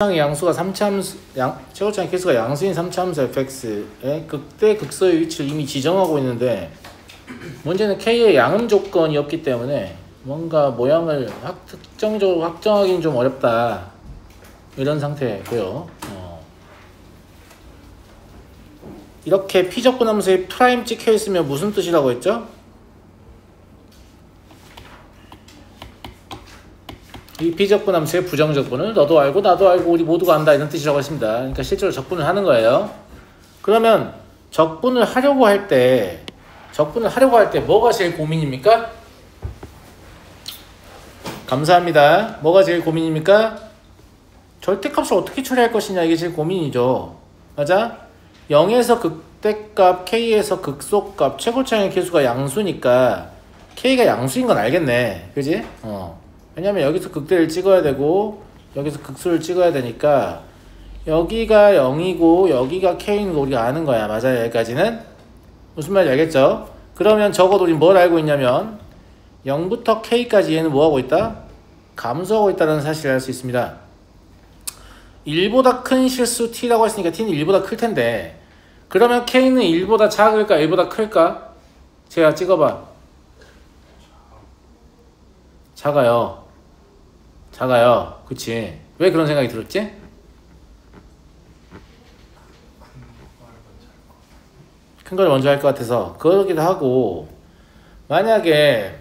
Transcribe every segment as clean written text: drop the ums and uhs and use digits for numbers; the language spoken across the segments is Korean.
최고차항의 양수가 3차함수, 최고차항의 개수가 양수인 3차함수 fx의 극대 극소의 위치를 이미 지정하고 있는데 문제는 k의 양음 조건이 없기 때문에 뭔가 모양을 특정적으로 확정하기는 좀 어렵다 이런 상태고요. 이렇게 p적분함수에 프라임 찍혀 있으면 무슨 뜻이라고 했죠? 이 p적분함수의 부정적분을 너도 알고 나도 알고 우리 모두가 안다 이런 뜻이라고 했습니다. 그러니까 실제로 적분을 하는 거예요. 그러면 적분을 하려고 할 때 뭐가 제일 고민입니까? 감사합니다. 뭐가 제일 고민입니까? 절대값을 어떻게 처리할 것이냐 이게 제일 고민이죠. 맞아? 0에서 극대값, k에서 극소값, 최고차항의 개수가 양수니까 k가 양수인 건 알겠네. 그지? 왜냐면 여기서 극대를 찍어야 되고 여기서 극소를 찍어야 되니까 여기가 0이고 여기가 k인 거 우리가 아는 거야. 맞아요. 여기까지는? 무슨 말인지 알겠죠? 그러면 적어도 우리 뭘 알고 있냐면 0부터 k까지 얘는 뭐하고 있다? 감소하고 있다는 사실을 알 수 있습니다. 1보다 큰 실수 t라고 했으니까 t는 1보다 클 텐데 그러면 k는 1보다 작을까 1보다 클까? 제가 찍어봐. 작아요. 그치? 왜 그런 생각이 들었지? 큰 걸 먼저 할 것 같아서 그러기도 하고 만약에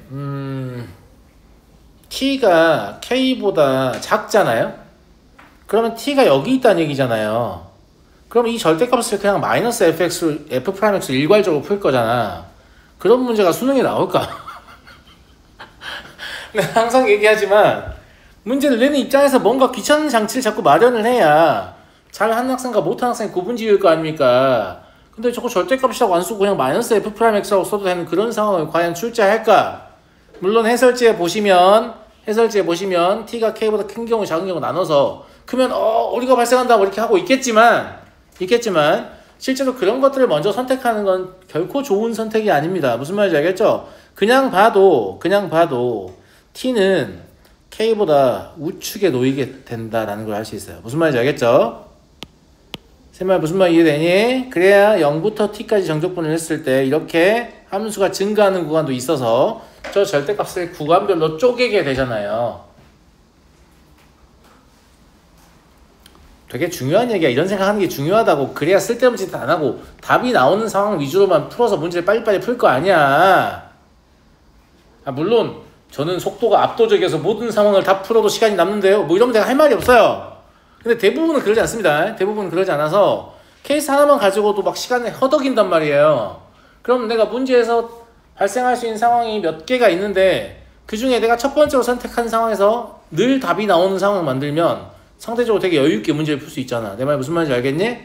t가 k보다 작잖아요? 그러면 t가 여기 있다는 얘기잖아요. 그럼 이 절대값을 그냥 마이너스 f'x를 일괄적으로 풀 거잖아. 그런 문제가 수능에 나올까? 내가 항상 얘기하지만 문제를 내는 입장에서 뭔가 귀찮은 장치를 자꾸 마련을 해야 잘하는 학생과 못하는 학생이 구분 지을 거 아닙니까? 근데 저거 절대값이라고 안 쓰고 그냥 마이너스 f'x라고 써도 되는 그런 상황을 과연 출제할까? 물론 해설지에 보시면 t가 k보다 큰 경우 작은 경우 나눠서 크면 우리가 발생한다 뭐 이렇게 하고 있겠지만 실제로 그런 것들을 먼저 선택하는 건 결코 좋은 선택이 아닙니다. 무슨 말인지 알겠죠? 그냥 봐도 t는 k보다 우측에 놓이게 된다라는 걸 알 수 있어요. 무슨 말인지 알겠죠? 쌤말 무슨 말 이해되니? 그래야 0부터 t까지 정적분을 했을 때 이렇게 함수가 증가하는 구간도 있어서 저 절대값을 구간별로 쪼개게 되잖아요. 되게 중요한 얘기야. 이런 생각하는 게 중요하다고. 그래야 쓸데없는 짓 안 하고 답이 나오는 상황 위주로만 풀어서 문제를 빨리빨리 풀 거 아니야. 물론 저는 속도가 압도적이어서 모든 상황을 다 풀어도 시간이 남는데요. 뭐 이러면 제가 할 말이 없어요. 근데 대부분은 그러지 않습니다. 대부분은 그러지 않아서 케이스 하나만 가지고도 막 시간을 허덕인단 말이에요. 그럼 내가 문제에서 발생할 수 있는 상황이 몇 개가 있는데 그 중에 내가 첫 번째로 선택한 상황에서 늘 답이 나오는 상황을 만들면 상대적으로 되게 여유있게 문제를 풀 수 있잖아. 내 말 무슨 말인지 알겠니?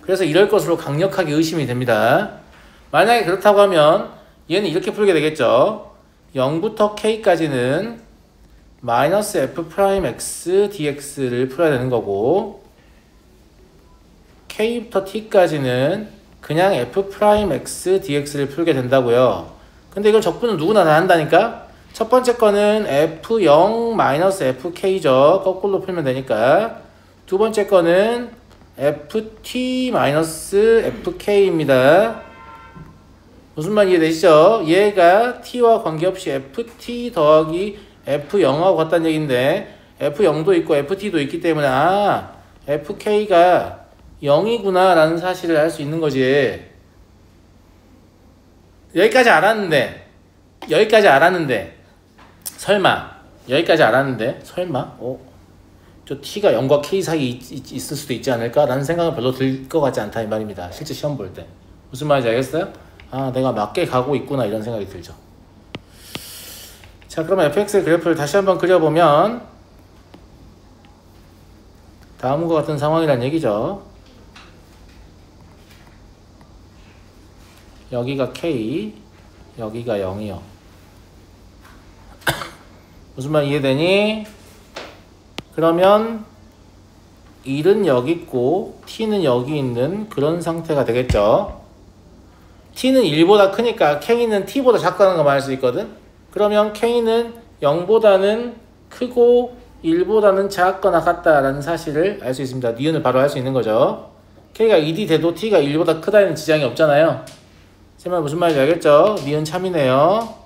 그래서 이럴 것으로 강력하게 의심이 됩니다. 만약에 그렇다고 하면 얘는 이렇게 풀게 되겠죠. 0부터 k까지는 마이너스 f'x dx를 풀어야 되는 거고 k부터 t까지는 그냥 f'x dx를 풀게 된다고요. 근데 이걸 적분은 누구나 다 한다니까? 첫 번째 거는 f0 마이너스 fk죠. 거꾸로 풀면 되니까. 두 번째 거는 ft 마이너스 fk입니다. 무슨 말 이해되시죠? 얘가 t와 관계없이 ft 더하기 f0하고 같다는 얘기인데 f0도 있고 ft도 있기 때문에 fk가 0이구나 라는 사실을 알 수 있는 거지. 여기까지 알았는데 설마 저 t가 0과 k 사이에 있을 수도 있지 않을까? 라는 생각은 별로 들 것 같지 않다 이 말입니다. 실제 시험 볼 때. 무슨 말인지 알겠어요? 내가 맞게 가고 있구나 이런 생각이 들죠. 자, 그러면 fx의 그래프를 다시 한번 그려보면 다음과 같은 상황이란 얘기죠. 여기가 k, 여기가 0이요. 무슨 말 이해되니? 그러면 1은 여기 있고 t는 여기 있는 그런 상태가 되겠죠. t는 1보다 크니까 k는 t보다 작다는 거 말할 수 있거든. 그러면 k는 0보다는 크고 1보다는 작거나 같다라는 사실을 알 수 있습니다. 니은을 바로 알 수 있는 거죠. K가 2D 돼도 T가 1보다 크다는 지장이 없잖아요. 쌤말 무슨 말인지 알겠죠? 니은 참이네요.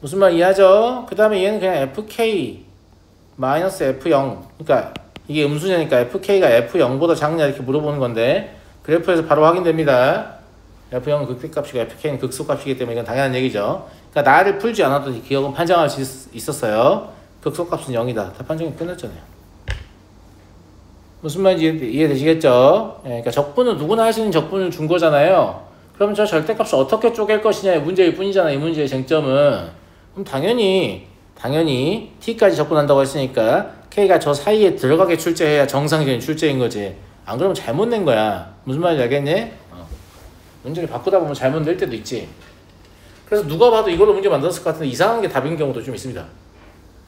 무슨 말 이해하죠? 그 다음에 얘는 그냥 FK 마이너스 F0, 그러니까 이게 음수냐니까 FK가 F0보다 작냐 이렇게 물어보는 건데 그래프에서 바로 확인됩니다. F0은 극대값이고 FK는 극소값이기 때문에 이건 당연한 얘기죠. 그러니까 나를 풀지 않아도 기억은 판정할 수 있었어요. 극소값은 0이다. 다 판정이 끝났잖아요. 무슨 말인지 이해되시겠죠? 예, 그러니까 적분은 누구나 할 수 있는 적분을 준 거잖아요. 그럼 저 절대값을 어떻게 쪼갤 것이냐의 문제일 뿐이잖아요. 이 문제의 쟁점은. 그럼 당연히 t까지 적분한다고 했으니까 k가 저 사이에 들어가게 출제해야 정상적인 출제인 거지. 안 그러면 잘못 낸 거야. 무슨 말인지 알겠니? 문제를 바꾸다 보면 잘못 낼 때도 있지. 그래서 누가 봐도 이걸로 문제 만들었을 것 같은데 이상한 게 답인 경우도 좀 있습니다.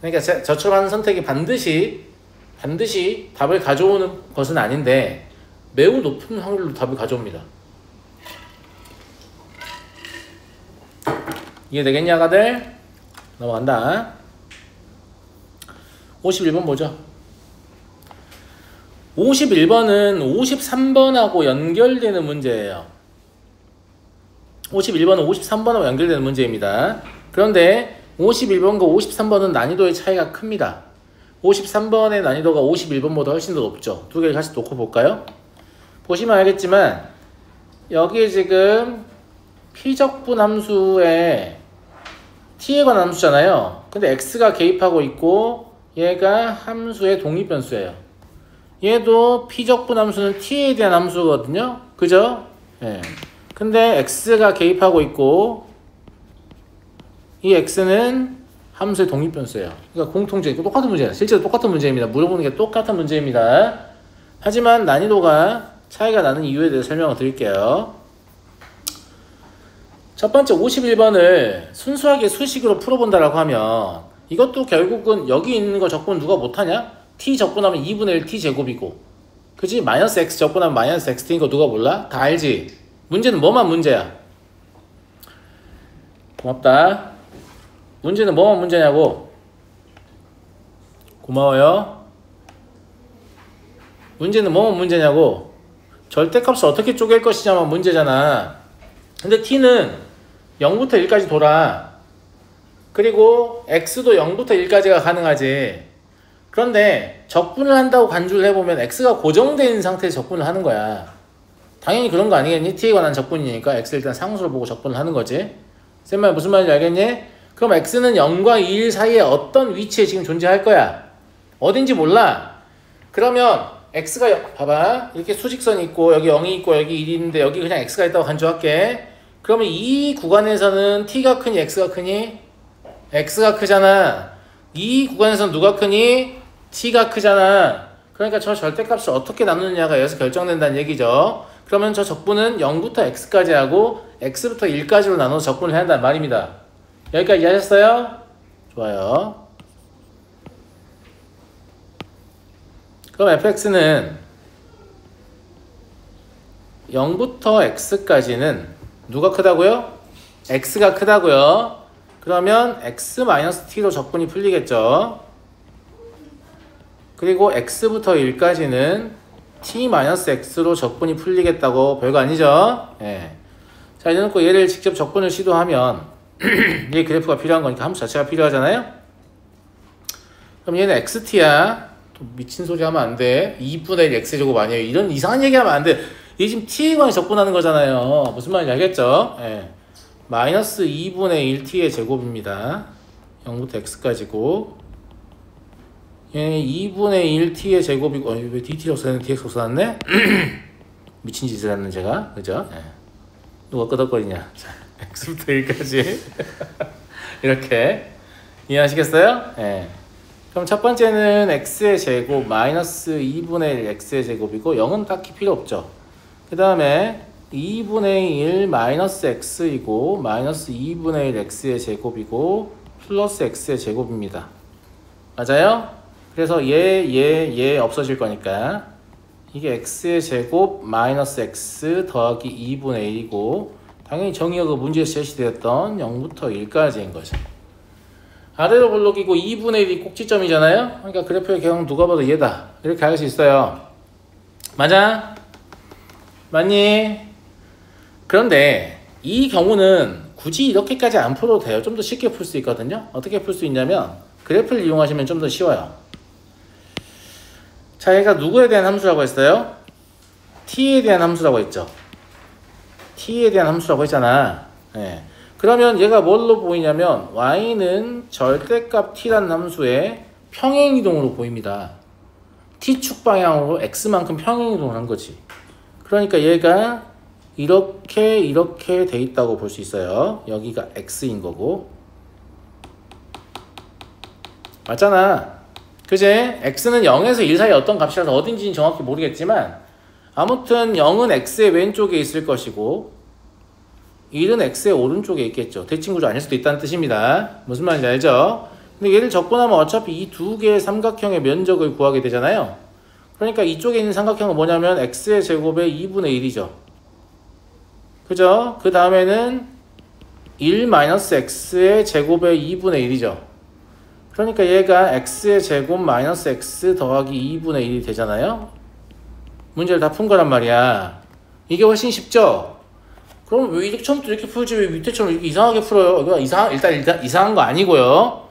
그러니까 저처럼 하는 선택이 반드시 답을 가져오는 것은 아닌데 매우 높은 확률로 답을 가져옵니다. 이해되겠냐, 아가들? 넘어간다. 51번 보죠. 51번은 53번하고 연결되는 문제예요. 51번은 53번하고 연결되는 문제입니다. 그런데 51번과 53번은 난이도의 차이가 큽니다. 53번의 난이도가 51번보다 훨씬 더 높죠. 두 개를 같이 놓고 볼까요? 보시면 알겠지만 여기에 지금 피적분 함수에 t에 관한 함수잖아요. 근데 x가 개입하고 있고 얘가 함수의 독립변수예요. 얘도 피적분 함수는 t에 대한 함수거든요. 그죠? 예. 근데 x가 개입하고 있고 이 x는 함수의 독립변수예요. 그러니까 공통제, 똑같은 문제예요. 실제로 똑같은 문제입니다. 물어보는 게 똑같은 문제입니다. 하지만 난이도가 차이가 나는 이유에 대해서 설명을 드릴게요. 첫 번째 51번을 순수하게 수식으로 풀어본다라고 하면 이것도 결국은 여기 있는 거 적분 누가 못하냐? t 적분하면 2분의 1 t 제곱이고 그지? 마이너스 x 적분하면 마이너스 xt인 거 누가 몰라? 다 알지? 문제는 뭐만 문제야? 고맙다. 문제는 뭐만 문제냐고? 고마워요. 문제는 뭐만 문제냐고? 절대값을 어떻게 쪼갤 것이냐만 문제잖아. 근데 t는 0부터 1까지 돌아. 그리고 x도 0부터 1까지가 가능하지. 그런데 적분을 한다고 간주를 해보면 x가 고정된 상태에서 적분을 하는 거야. 당연히 그런 거 아니겠니? t에 관한 적분이니까 x를 일단 상수로 보고 적분을 하는 거지. 쌤말 무슨 말인지 알겠니? 그럼 x는 0과 2, 1 사이에 어떤 위치에 지금 존재할 거야? 어딘지 몰라. 그러면 x가 봐봐. 이렇게 수직선이 있고 여기 0이 있고 여기 1이 있는데 여기 그냥 x가 있다고 간주할게. 그러면 이 구간에서는 t가 크니 x가 크니? x가 크잖아. 이 구간에서는 누가 크니? t가 크잖아. 그러니까 저 절대값을 어떻게 나누느냐가 여기서 결정된다는 얘기죠. 그러면 저 적분은 0부터 x까지 하고 x부터 1까지로 나눠서 적분을 해야 한다는 말입니다. 여기까지 이해하셨어요? 좋아요. 그럼 fx는 0부터 x까지는 누가 크다고요? x가 크다고요. 그러면 x-t로 적분이 풀리겠죠. 그리고 x부터 1까지는 t-x로 적분이 풀리겠다고 별거 아니죠? 예. 자, 이래 놓고 얘를 직접 적분을 시도하면 얘 그래프가 필요한 거니까 함수 자체가 필요하잖아요? 그럼 얘는 xt야. 또 미친 소리 하면 안 돼. 2분의 1 x제곱 아니에요. 이런 이상한 얘기 하면 안 돼. 이게 지금 t에 관해 적분하는 거잖아요. 무슨 말인지 알겠죠? 예. 마이너스 2분의 1 t의 제곱입니다. 0부터 x까지고 얘 2분의 1 t의 제곱이고 왜 dt라고 써놨네? dx라고 써놨네? 미친 짓을 했네 제가. 그죠? 예. 누가 끄덕거리냐. 자, x부터 1까지 이렇게 이해하시겠어요? 예. 그럼 첫 번째는 x의 제곱 마이너스 2분의 1 x의 제곱이고 0은 딱히 필요 없죠. 그 다음에 2분의 1 마이너스 x이고 마이너스 2분의 1 x의 제곱이고 플러스 x의 제곱입니다. 맞아요? 그래서 얘 없어질 거니까 이게 x의 제곱 마이너스 x 더하기 2분의 1이고 당연히 정의가 그 문제에서 제시되었던 0부터 1까지인 거죠. 아래로 볼록이고 2분의 1이 꼭지점이잖아요. 그러니까 그래프의 개형 누가 봐도 얘다. 이렇게 알 수 있어요. 맞아? 맞니? 그런데 이 경우는 굳이 이렇게까지 안 풀어도 돼요. 좀 더 쉽게 풀 수 있거든요. 어떻게 풀 수 있냐면 그래프를 이용하시면 좀 더 쉬워요. 자, 얘가 누구에 대한 함수라고 했어요? t에 대한 함수라고 했죠. t에 대한 함수라고 했잖아. 네. 그러면 얘가 뭘로 보이냐면 y는 절대값 t라는 함수의 평행이동으로 보입니다. t축 방향으로 x만큼 평행이동을 한 거지. 그러니까 얘가 이렇게 돼 있다고 볼 수 있어요. 여기가 x인 거고. 맞잖아. 그제? x는 0에서 1 사이 어떤 값이라서 어딘지는 정확히 모르겠지만 아무튼 0은 x의 왼쪽에 있을 것이고 1은 x의 오른쪽에 있겠죠. 대칭구조 아닐 수도 있다는 뜻입니다. 무슨 말인지 알죠? 근데 얘를 적고 나면 어차피 이 두 개의 삼각형의 면적을 구하게 되잖아요. 그러니까 이쪽에 있는 삼각형은 뭐냐면 x의 제곱의 2분의 1이죠. 그죠? 그 다음에는 1-x의 제곱의 2분의 1이죠. 그러니까 얘가 x의 제곱 마이너스 x 더하기 2분의 1이 되잖아요. 문제를 다 푼 거란 말이야. 이게 훨씬 쉽죠? 그럼 왜 이렇게 처음부터 이렇게 풀지 왜 밑에처럼 이렇게 이상하게 풀어요? 이거 일단 이상한 거 아니고요.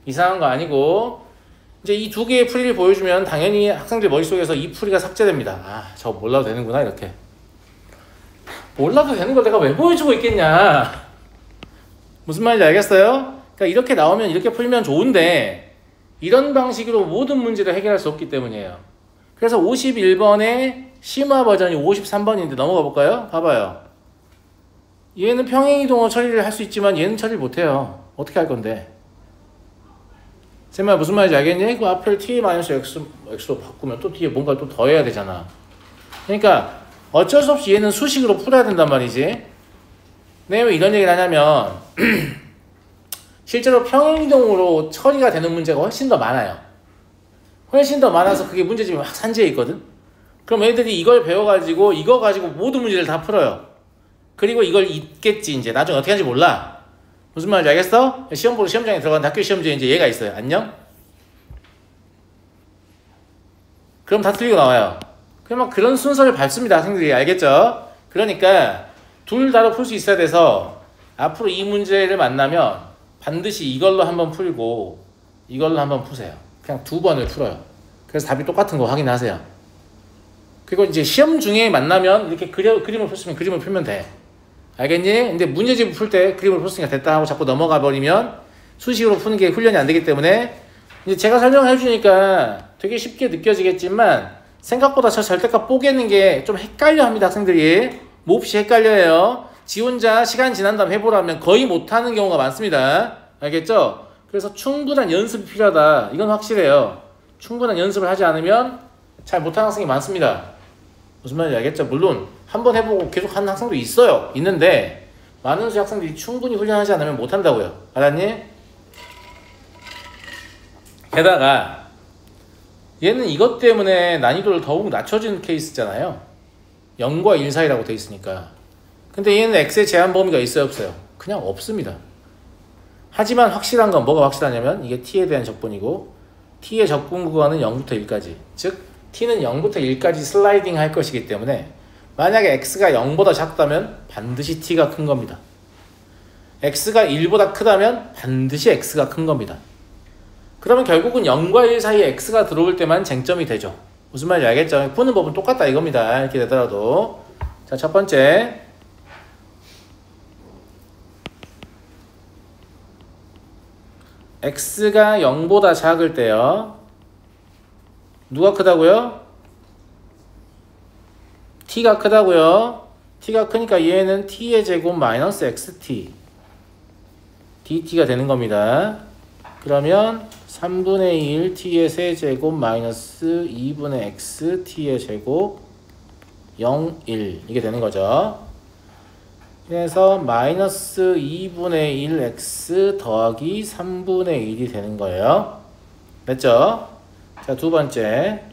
이상한 거 아니고 이제 이 두 개의 풀이를 보여주면 당연히 학생들 머릿속에서 이 풀이가 삭제됩니다. 아, 저거 몰라도 되는구나 이렇게. 몰라도 되는 걸 내가 왜 보여주고 있겠냐. 무슨 말인지 알겠어요? 그러니까 이렇게 나오면 이렇게 풀면 좋은데 이런 방식으로 모든 문제를 해결할 수 없기 때문이에요. 그래서 51번의 심화 버전이 53번인데 넘어가 볼까요? 봐봐요. 얘는 평행이동으로 처리를 할 수 있지만 얘는 처리를 못해요. 어떻게 할 건데? 쌤아 무슨 말인지 알겠니? 그 앞을 t-x로 바꾸면 또 뒤에 뭔가 또 더해야 되잖아. 그러니까 어쩔 수 없이 얘는 수식으로 풀어야 된단 말이지. 내가 왜 이런 얘기를 하냐면 실제로 평행이동으로 처리가 되는 문제가 훨씬 더 많아요. 훨씬 더 많아서 그게 문제집이 막 산재해 있거든. 그럼 애들이 이걸 배워가지고 이거 가지고 모든 문제를 다 풀어요. 그리고 이걸 잊겠지. 이제 나중에 어떻게 하는지 몰라. 무슨 말인지 알겠어? 시험 보러 시험장에 들어가는 학교 시험지에 이제 얘가 있어요. 안녕? 그럼 다 틀리고 나와요. 그냥 막 그런 순서를 밟습니다. 학생들이. 알겠죠? 그러니까 둘 다로 풀 수 있어야 돼서 앞으로 이 문제를 만나면 반드시 이걸로 한번 풀고 이걸로 한번 푸세요. 그냥 두 번을 풀어요. 그래서 답이 똑같은 거 확인하세요. 그리고 이제 시험 중에 만나면 이렇게 그림을 풀었으면 그림을 풀면 돼. 알겠니? 근데 문제집을 풀 때 그림을 풀었으니까 됐다 하고 자꾸 넘어가 버리면 수식으로 푸는 게 훈련이 안 되기 때문에 이제 제가 설명을 해주니까 되게 쉽게 느껴지겠지만 생각보다 저 절대값 뽀개는 게 좀 헷갈려 합니다. 학생들이 몹시 헷갈려요. 지 혼자 시간 지난 다음 해보라면 거의 못하는 경우가 많습니다. 알겠죠? 그래서 충분한 연습이 필요하다. 이건 확실해요. 충분한 연습을 하지 않으면 잘 못하는 학생이 많습니다. 무슨 말인지 알겠죠? 물론 한 번 해보고 계속 하는 학생도 있어요. 있는데 많은 수의 학생들이 충분히 훈련하지 않으면 못한다고요. 알았니? 게다가 얘는 이것 때문에 난이도를 더욱 낮춰주는 케이스잖아요. 0과 1 사이라고 돼 있으니까. 근데 얘는 x의 제한 범위가 있어요, 없어요? 그냥 없습니다. 하지만 확실한 건 뭐가 확실하냐면 이게 t에 대한 적분이고 t의 적분 구간은 0부터 1까지. 즉 t는 0부터 1까지 슬라이딩 할 것이기 때문에 만약에 x가 0보다 작다면 반드시 t가 큰 겁니다. x가 1보다 크다면 반드시 x가 큰 겁니다. 그러면 결국은 0과 1 사이에 x가 들어올 때만 쟁점이 되죠. 무슨 말인지 알겠죠? 푸는 법은 똑같다 이겁니다. 이렇게 되더라도. 자, 첫 번째. x가 0보다 작을 때요. 누가 크다고요? t가 크다고요. t가 크니까 얘는 t의 제곱 마이너스 xt dt가 되는 겁니다. 그러면 3분의 1 t의 세제곱 마이너스 2분의 x t의 제곱 0, 1 이게 되는 거죠. 그래서 마이너스 2분의 1 x 더하기 3분의 1이 되는 거예요. 됐죠? 자, 두 번째.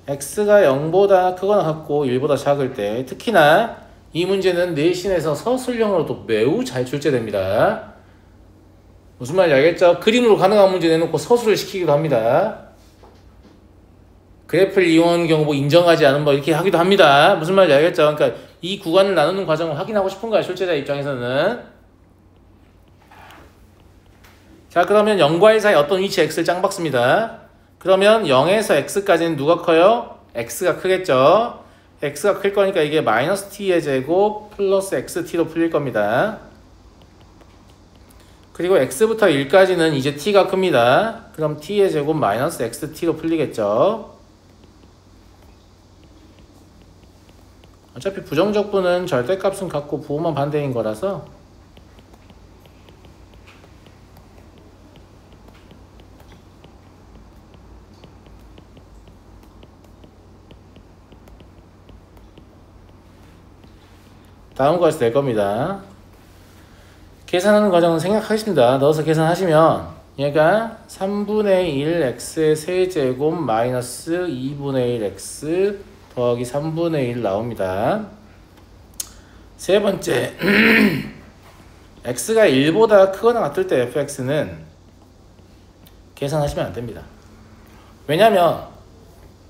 x가 0보다 크거나 같고 1보다 작을 때 특히나 이 문제는 내신에서 서술형으로도 매우 잘 출제됩니다. 무슨 말인지 알겠죠? 그림으로 가능한 문제 내놓고 서술을 시키기도 합니다. 그래프를 이용하는 경우 뭐 인정하지 않은 뭐 이렇게 하기도 합니다. 무슨 말인지 알겠죠? 그러니까 이 구간을 나누는 과정을 확인하고 싶은 거야, 출제자 입장에서는. 자, 그러면 0과 1 사이 어떤 위치 x를 짱박습니다. 그러면 0에서 x까지는 누가 커요? x가 크겠죠? x가 클 거니까 이게 마이너스 t의 제곱 플러스 xt로 풀릴 겁니다. 그리고 x부터 1까지는 이제 t가 큽니다. 그럼 t의 제곱 마이너스 xt로 풀리겠죠? 어차피 부정적분은 절대값은 같고 부호만 반대인 거라서 다음 거에서 낼 겁니다. 계산하는 과정은 생략하겠습니다. 넣어서 계산하시면 얘가 3분의 1 x의 세제곱 마이너스 2분의 1 x 더하기 3분의 1 나옵니다. 세 번째 x가 1보다 크거나 같을 때 fx는 계산하시면 안 됩니다. 왜냐면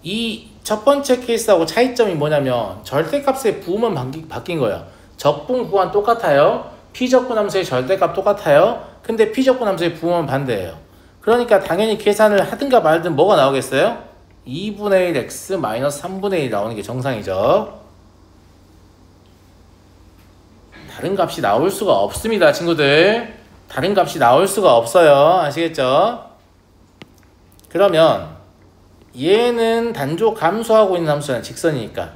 이 첫 번째 케이스하고 차이점이 뭐냐면 절대값의 부호만 바뀐 거예요. 적분 구간 똑같아요. 피적분 함수의 절대값 똑같아요. 근데 피적분 함수의 부호만 반대예요. 그러니까 당연히 계산을 하든가 말든 뭐가 나오겠어요? 2분의 1 x 마이너스 3분의 1 나오는 게 정상이죠. 다른 값이 나올 수가 없습니다, 친구들. 다른 값이 나올 수가 없어요. 아시겠죠? 그러면 얘는 단조 감소하고 있는 함수는 직선이니까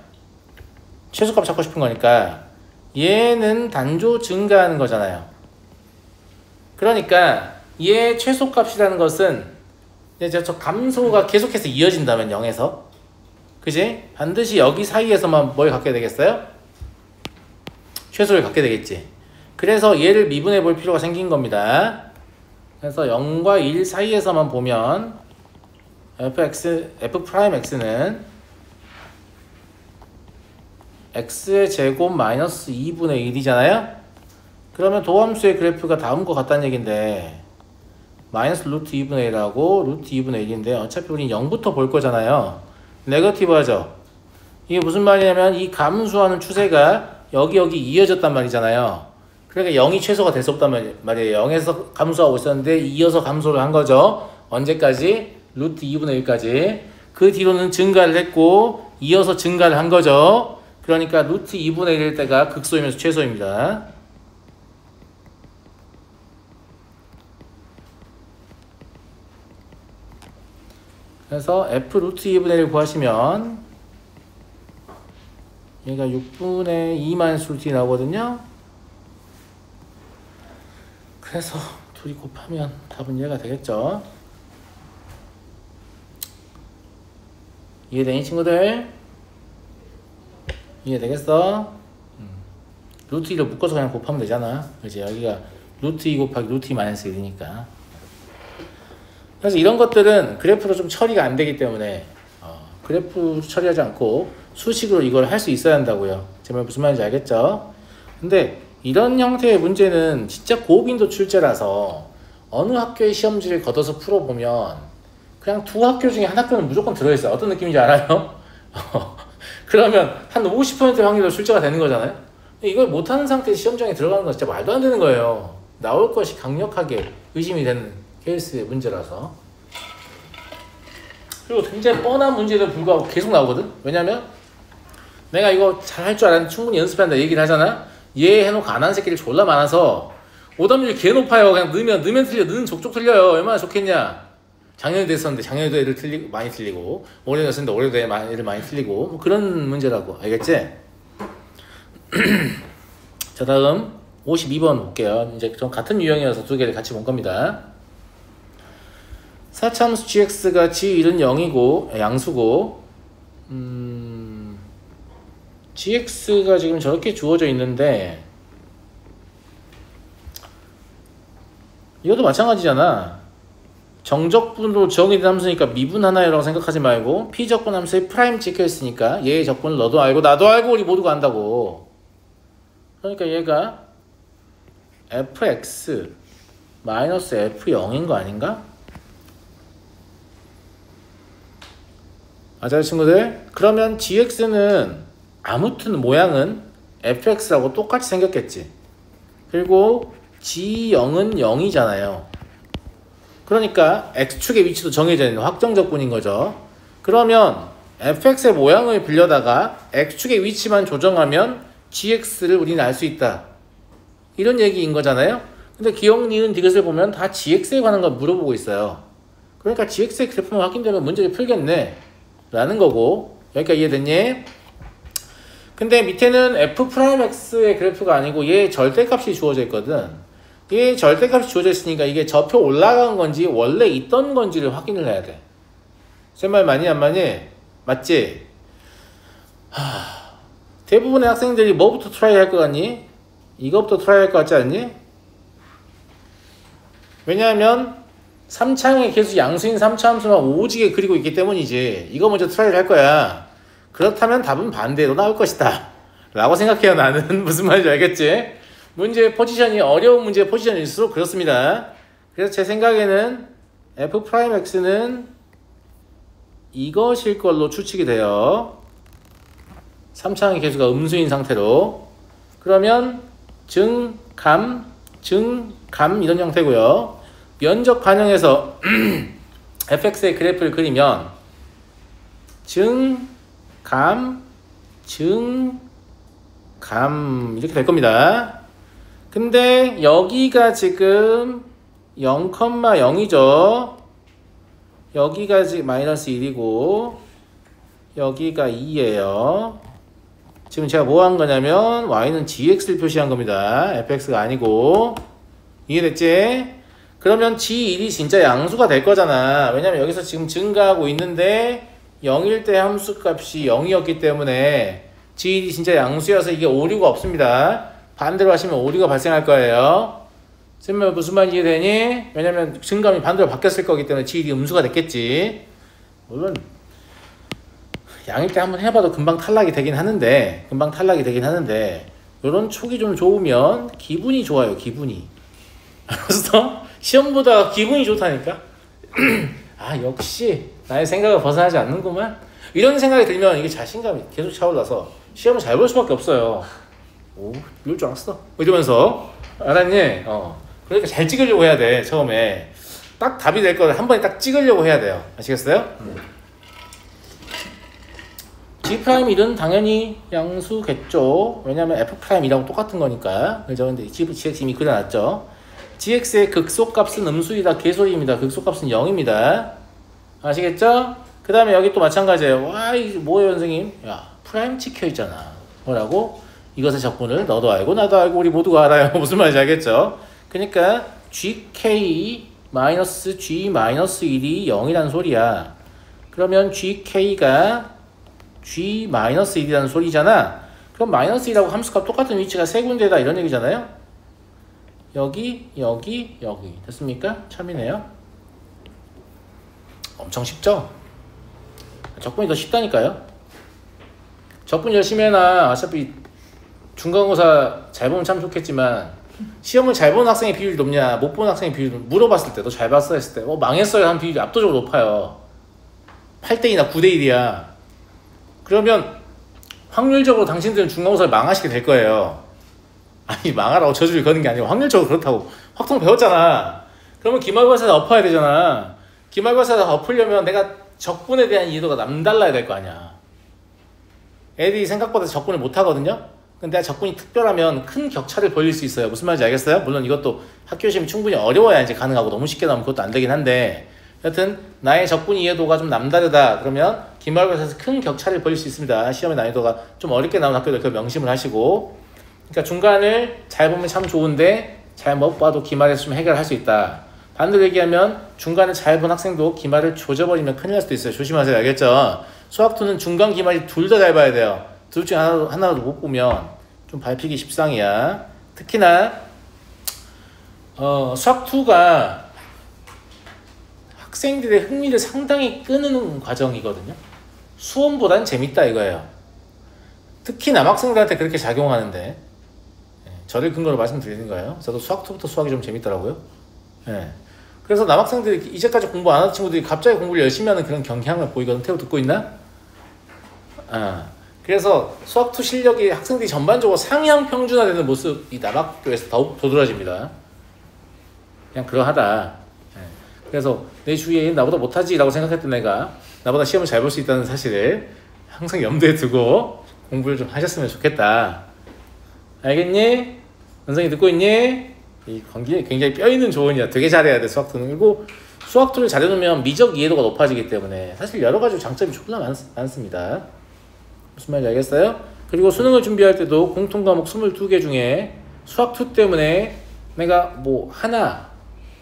최소값 찾고 싶은 거니까 얘는 단조 증가하는 거잖아요. 그러니까 얘 최소값이라는 것은 이제 저 감소가 계속해서 이어진다면 0에서 그지? 반드시 여기 사이에서만 뭘 갖게 되겠어요? 최소를 갖게 되겠지. 그래서 얘를 미분해 볼 필요가 생긴 겁니다. 그래서 0과 1 사이에서만 보면 f'x는 x의 제곱 마이너스 2분의 1이잖아요? 그러면 도함수의 그래프가 다음과 같다는 얘긴데 마이너스 루트 2분의 1하고 루트 2분의 1인데 어차피 우린 0부터 볼 거잖아요. 네거티브 하죠? 이게 무슨 말이냐면 이 감소하는 추세가 여기 이어졌단 말이잖아요. 그러니까 0이 최소가 될 수 없단 말이에요. 0에서 감소하고 있었는데 이어서 감소를 한 거죠. 언제까지? 루트 2분의 1까지. 그 뒤로는 증가를 했고 이어서 증가를 한 거죠. 그러니까 루트 2분의 1일 때가 극소이면서 최소입니다. 그래서 f 루트 2분의 1을 구하시면 얘가 6분의 2 마이너스 루트 2 나오거든요. 그래서 둘이 곱하면 답은 얘가 되겠죠. 이해되니 친구들? 이해되겠어? 루트 2를 묶어서 그냥 곱하면 되잖아. 그치? 여기가 루트 2 곱하기 루트 2 마이너스 1이니까. 그래서 이런 것들은 그래프로 좀 처리가 안 되기 때문에 그래프 처리하지 않고 수식으로 이걸 할 수 있어야 한다고요. 제 말 무슨 말인지 알겠죠? 근데 이런 형태의 문제는 진짜 고빈도 출제라서 어느 학교의 시험지를 걷어서 풀어보면 그냥 두 학교 중에 한 학교는 무조건 들어있어요. 어떤 느낌인지 알아요? 그러면 한 50%의 확률로 출제가 되는 거잖아요. 이걸 못하는 상태에서 시험장에 들어가는 건 진짜 말도 안 되는 거예요. 나올 것이 강력하게 의심이 되는 케이스의 문제라서. 그리고 굉장히 뻔한 문제에도 불구하고 계속 나오거든. 왜냐면 내가 이거 잘 할 줄 알았는데 충분히 연습한다 얘기를 하잖아. 얘 해놓고 안 하는 새끼들 졸라 많아서 오답률이 개 높아요. 그냥 넣으면 틀려. 넣으면 족족 틀려요. 얼마나 좋겠냐. 작년에도 했었는데 작년에도 애들 많이 틀리고 올해도 했었는데 올해도 애들 많이 틀리고 뭐 그런 문제라고. 알겠지? 자, 다음 52번 볼게요. 이제 좀 같은 유형이어서 두 개를 같이 본 겁니다. 사차함수 gx가 g1은 0이고 양수고 gx가 지금 저렇게 주어져 있는데 이것도 마찬가지잖아. 정적분으로 정의된 함수니까 미분 하나라고 생각하지 말고 피적분 함수에 프라임 찍혀 있으니까 얘의 적분을 너도 알고 나도 알고 우리 모두가 안다고. 그러니까 얘가 fx 마이너스 F0인 거 아닌가? 맞아요 친구들? 그러면 gx는 아무튼 모양은 fx라고 똑같이 생겼겠지. 그리고 g0은 0이잖아요. 그러니까 x축의 위치도 정해져 있는 확정 적분인 거죠. 그러면 fx의 모양을 빌려다가 x축의 위치만 조정하면 gx를 우리는 알 수 있다. 이런 얘기인 거잖아요. 근데 기억, 니은, 디귿을 보면 다 gx에 관한 걸 물어보고 있어요. 그러니까 gx의 그래프만 확인되면 문제를 풀겠네 라는 거고, 여기까지 이해됐니? 근데 밑에는 f'x의 그래프가 아니고 얘 절대값이 주어져 있거든. 얘 절대값이 주어져 있으니까 이게 접혀 올라간 건지 원래 있던 건지를 확인을 해야 돼. 제 말 많이 안 많이? 맞지? 대부분의 학생들이 뭐부터 트라이 할 것 같니? 이거부터 트라이 할 것 같지 않니? 왜냐하면 3차항에 계속 양수인 3차 함수만 오지게 그리고 있기 때문이지. 이거 먼저 트라이를 할 거야. 그렇다면 답은 반대로 나올 것이다 라고 생각해요 나는. 무슨 말인지 알겠지? 문제의 포지션이 어려운 문제의 포지션일수록 그렇습니다. 그래서 제 생각에는 f'x는 이것일 걸로 추측이 돼요. 3차항의 개수가 음수인 상태로. 그러면 증감 이런 형태고요. 면적 반영해서 fx의 그래프를 그리면 증감 이렇게 될 겁니다. 근데 여기가 지금 0,0이죠. 여기가 지금 마이너스 1이고 여기가 2예요. 지금 제가 뭐 한 거냐면 y는 gx를 표시한 겁니다. fx가 아니고. 이해됐지? 그러면 g1이 진짜 양수가 될 거잖아. 왜냐면 여기서 지금 증가하고 있는데 0일 때 함수값이 0이었기 때문에 g1이 진짜 양수여서 이게 오류가 없습니다. 반대로 하시면 오류가 발생할 거예요. 선생님 무슨 말인지 이해되니? 왜냐면 증감이 반대로 바뀌었을 거기 때문에 g1이 음수가 됐겠지. 물론 양일 때 한번 해봐도 금방 탈락이 되긴 하는데 요런 촉이 좀 좋으면 기분이 좋아요. 기분이. 그래서 시험보다 기분이 좋다니까. 아 역시 나의 생각을 벗어나지 않는구만. 이런 생각이 들면 이게 자신감이 계속 차올라서 시험을 잘 볼 수밖에 없어요. 오 이럴 줄 알았어 이러면서. 알았니? 그러니까 잘 찍으려고 해야 돼. 처음에 딱 답이 될 거를 한 번에 딱 찍으려고 해야 돼요. 아시겠어요? G'1은 당연히 양수겠죠. 왜냐면 F'이랑 똑같은 거니까. 그죠? 근데 GX 이미 그려놨죠. GX의 극소값은 음수이다. 개소리입니다. 극소값은 0입니다. 아시겠죠? 그 다음에 여기 또 마찬가지예요. 와, 이게 뭐예요, 선생님? 야, 프라임 찍혀있잖아. 뭐라고? 이것의 적분을 너도 알고 나도 알고 우리 모두가 알아요. 무슨 말인지 알겠죠? 그러니까 GK-G-1이 0이라는 소리야. 그러면 GK가 G-1이라는 소리잖아. 그럼 마이너스 1하고 함수값 똑같은 위치가 세 군데다 이런 얘기잖아요. 여기 됐습니까? 참이네요. 엄청 쉽죠? 적분이 더 쉽다니까요. 적분 열심히 해놔. 어차피 중간고사 잘 보면 참 좋겠지만 시험을 잘 보는 학생의 비율이 높냐 못 보는 학생의 비율이 물어봤을 때 너 잘 봤어 했을 때 망했어요 한 비율이 압도적으로 높아요. 8대2나 9대1이야. 그러면 확률적으로 당신들은 중간고사를 망하시게 될 거예요. 아니 망하라고 저주를 거는 게 아니고 확률적으로 그렇다고. 확통 배웠잖아. 그러면 기말고사에다 엎어야 되잖아. 기말고사에다 엎으려면 내가 적분에 대한 이해도가 남달라야 될 거 아니야. 애들이 생각보다 적분을 못하거든요. 근데 적분이 특별하면 큰 격차를 벌릴 수 있어요. 무슨 말인지 알겠어요? 물론 이것도 학교 시험이 충분히 어려워야 이제 가능하고 너무 쉽게 나오면 그것도 안 되긴 한데 여튼 나의 적분 이해도가 좀 남다르다 그러면 기말고사에서 큰 격차를 벌일 수 있습니다. 시험의 난이도가 좀 어렵게 나오는 학교들 그걸 명심을 하시고. 그러니까 중간을 잘 보면 참 좋은데 잘 못 봐도 기말에서 좀 해결할 수 있다. 반대로 얘기하면 중간을 잘 본 학생도 기말을 조져버리면 큰일 날 수도 있어요. 조심하세요. 알겠죠? 수학2는 중간 기말이 둘 다 잘 봐야 돼요. 둘 중에 하나라도 못 보면 좀 밟히기 십상이야. 특히나 수학2가 학생들의 흥미를 상당히 끄는 과정이거든요. 수험보단 재밌다 이거예요. 특히 남학생들한테 그렇게 작용하는데 저를 근거로 말씀드리는 거예요. 저도 수학2부터 수학이 좀 재밌더라고요. 예. 그래서 남학생들이 이제까지 공부 안 하던 친구들이 갑자기 공부를 열심히 하는 그런 경향을 보이거든. 태우 듣고 있나? 아, 그래서 수학2 실력이 학생들이 전반적으로 상향 평준화되는 모습이 남학교에서 더욱 도드라집니다. 그냥 그러하다. 예. 그래서 내 주위에 나보다 못하지 라고 생각했던 애가 나보다 시험을 잘 볼 수 있다는 사실을 항상 염두에 두고 공부를 좀 하셨으면 좋겠다. 알겠니? 원성이 듣고 있니? 이 굉장히 뼈있는 조언이야. 되게 잘해야 돼, 수학2는. 그리고 수학2를 잘해놓으면 미적 이해도가 높아지기 때문에 사실 여러 가지 장점이 존나 많습니다. 무슨 말인지 알겠어요? 그리고 수능을 준비할 때도 공통 과목 22개 중에 수학2 때문에 내가 뭐 하나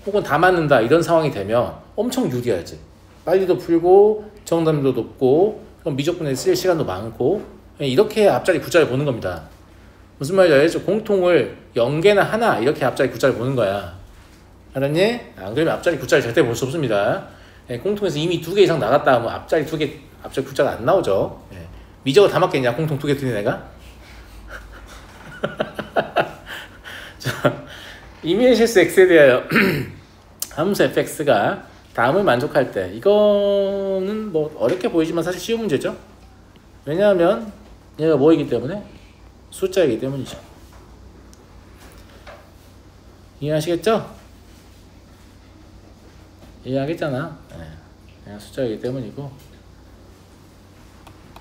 혹은 다 맞는다 이런 상황이 되면 엄청 유리하지. 빨리도 풀고 정답률도 높고 그럼 미적분에 쓸 시간도 많고 이렇게 앞자리 9자리 보는 겁니다. 무슨 말인지 알겠죠? 공통을 0개나 하나 이렇게 앞자리 9자리 보는 거야. 알았니? 안 그러면 앞자리 9자리 절대 볼 수 없습니다. 공통에서 이미 2개 이상 나갔다 하면 앞자리 9자리 안 나오죠. 미적을 다 맞겠냐? 공통 2개 틀린 애가? 자, 이미의 실수 x에 대하여 함수 fx가 다음을 만족할 때 이거는 뭐 어렵게 보이지만 사실 쉬운 문제죠. 왜냐하면 얘가 뭐이기 때문에? 숫자이기 때문이죠. 이해하시겠죠? 이해하겠잖아. 그냥 숫자이기 때문이고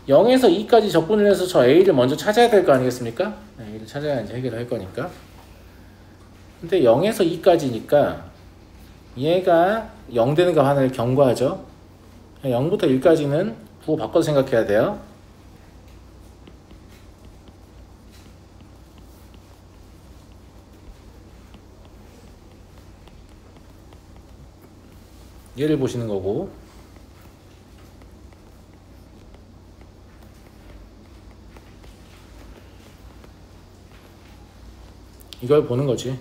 0에서 2까지 적분을 해서 저 a를 먼저 찾아야 될 거 아니겠습니까? a를 찾아야 이제 해결할 거니까. 근데 0에서 2까지니까 얘가 0 되는 거 하나를 경과하죠. 0부터 1까지는 부호 바꿔서 생각해야 돼요. 얘를 보시는 거고 이걸 보는 거지.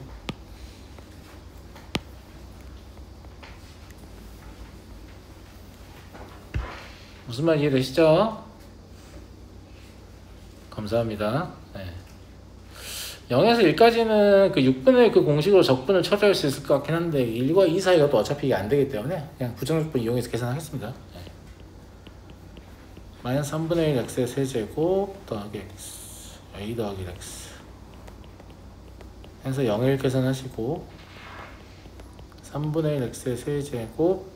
무슨 말 이해되시죠? 감사합니다. 네. 0에서 1까지는 그 6분의 그 공식으로 적분을 처리할 수 있을 것 같긴 한데 1과 2 사이가 또 어차피 이게 안 되기 때문에 그냥 부정적분 이용해서 계산하겠습니다. 네. 마이너스 3분의 1 x의 세제곱 더하기 x a 더하기 x 해서 0을 계산하시고 3분의 1 x의 세제곱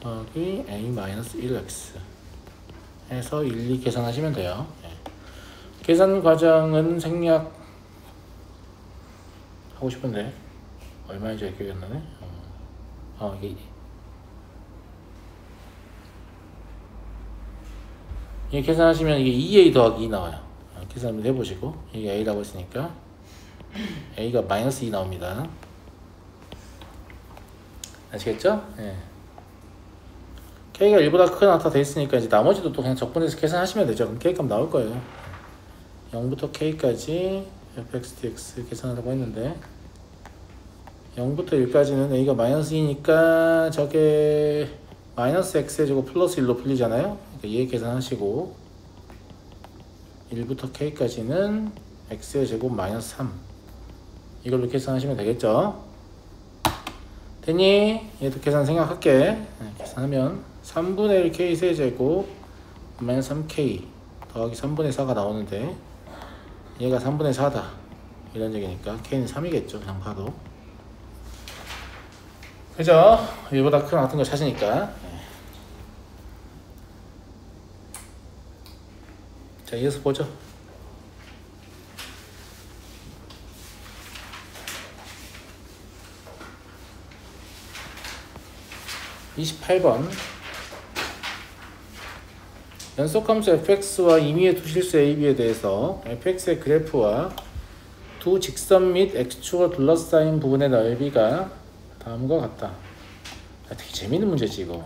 더하기 a 마이너스 1x 해서 1, 2 계산하시면 돼요. 네. 계산 과정은 생략 하고 싶은데 얼마인지 기억이 안 나네. 이게 계산하시면 이게 2a 더하기 2 나와요. 계산 한번 해보시고 이게 a라고 했으니까 a가 마이너스 2 나옵니다. 아시겠죠? 네. k가 1보다 크거나 같아 돼 있으니까 이제 나머지도 또 그냥 적분해서 계산하시면 되죠. 그럼 k값 나올 거예요. 0부터 k까지 fx dx 계산하라고 했는데 0부터 1까지는 a가 마이너스 2니까 저게 마이너스 x의 제곱 플러스 1로 풀리잖아요. 그러니까 얘 계산하시고 1부터 k까지는 x의 제곱 마이너스 3 이걸로 계산하시면 되겠죠. 됐니? 얘도 계산 생각할게. 네, 계산하면 3분의 1 k 세제곱 마이너스 3k 더하기 3분의 4가 나오는데 얘가 3분의 4다 이런 얘기니까 k는 3이겠죠. 그냥 봐도 그죠? 얘보다 큰 같은 거 찾으니까. 네. 자, 이어서 보죠. (28번) 연속함수 fx와 임의의 두 실수 ab에 대해서 fx의 그래프와 두 직선 및 x축을 둘러싸인 부분의 넓이가 다음과 같다. 되게 재밌는 문제지 이거.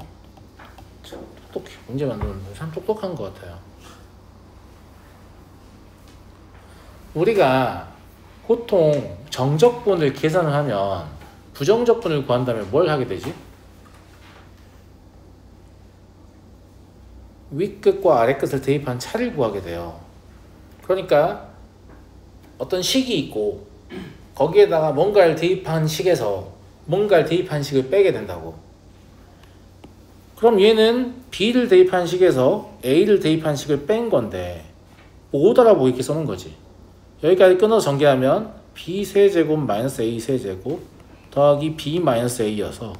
참 똑똑해. 문제 만드는 참 똑똑한 것 같아요. 우리가 보통 정적분을 계산을 하면 부정적분을 구한다면 뭘 하게 되지? 윗끝과 아랫끝을 대입한 차를 구하게 돼요. 그러니까 어떤 식이 있고 거기에다가 뭔가를 대입한 식에서 뭔가를 대입한 식을 빼게 된다고. 그럼 얘는 B를 대입한 식에서 A를 대입한 식을 뺀 건데 오더라고 이렇게 써놓은 거지. 여기까지 끊어서 전개하면 B 세제곱 마이너스 A 세제곱 더하기 B 마이너스 A여서